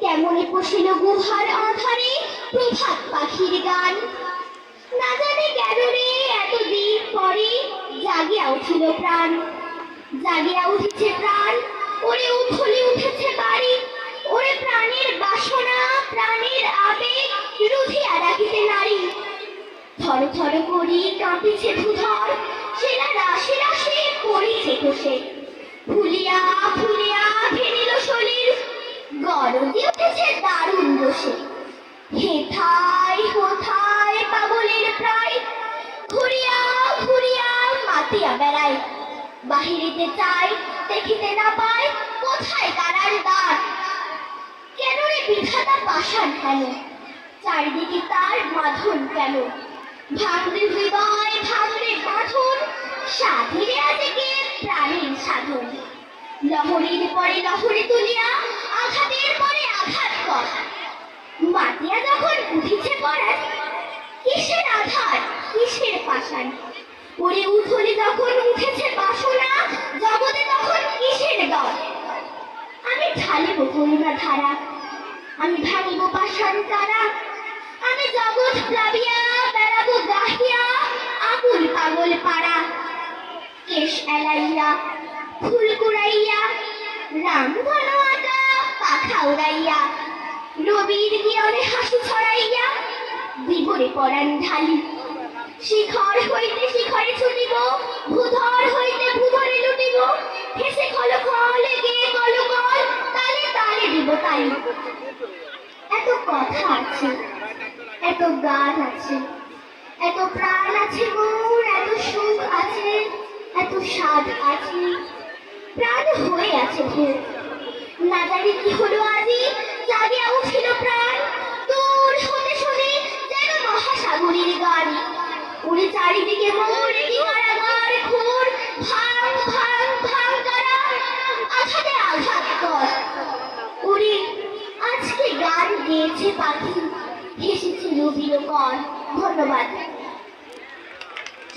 কেমনে পশিল গুহার আধারে প্রভাত পাখির গান। না জানি কেন রে এতদিন পরে জাগিয়া উঠিল প্রাণ, জাগিয়া উঠেছে প্রাণ, ওরে উথলে উঠেছে বাড়ি। ওরে প্রাণের বাসনা প্রাণের আবেগ রুধিয়া রাখিতে নারী। থর থর করি কাঁপিছে ধুধর, সেনা রাশি রাশি পড়িছে কোষে। ফুলিয়া ফুলিয়া ফেরিল শরীর, গরজে উঠেছে দারুণ বসে। হেথায় হোথায় পাগলের প্রায়, ঘুরিয়া ঘুরিয়া মাতিয়া বেড়ায়। বাহিরিতে চাই দেখিতে না পায়, কোথায় কারার দ্বার। কেন রে বিধাতা পাষাণ কেন, চারিদিকে তার বাঁধন কেন। ভাঙরে হৃদয় ভাঙরে বাঁধন, সাধিরে আজকে প্রাণীর সাধন। লহরীর পরে লহরী তুলিয়া, আঘাতের পরে আঘাত কর। মাতিয়া যখন উঠিছে পরাণ, কিসের আঘাত কিসের পাষাণ। ওরে উথলে যখন উঠেছে বাসনা, জগতে তখন কিসের দর। আমি ঢালিব করুণা ধারা, আমি ভাঙিব পাষাণ তারা। আমি জগৎ প্লাবিয়া বেড়াবো গাহিয়া, আকুল পাগল পাড়া। কেশ এলাইয়া ফুল কুড়াইয়া, রামধন আঁকা পাখা উড়াইয়া। রবির গিয়নে হাসি ছড়াইয়া, দিবরে পরাণ ঢালি। শিখর হইতে শিখরে ছুটিব, ভূধর হইতে ভূধরে লুটিব। হেসে খল খলে গিয়ে কল কল, তালে তালে দিব তালি। এত কথা আছে, এত গান আছে, এত প্রাণ আছে মোর, এত সুখ আছে, এত স্বাদ আছে। প্রাণ হয়ে আছে ভোর, না জানি কি হলো আজি, জাগিয়া উঠিল প্রাণ। দূর হতে শুনি যেন মহাসাগরের গান। উড়ে চারিদিকে মোর কি কারাগার ঘোর। ভাঙ ভাঙ ভাঙ কারা, আঘাতে আঘাত কর। উড়ে আজকে গান গেয়েছে পাখি, হেসেছে রবির কর। ধন্যবাদ।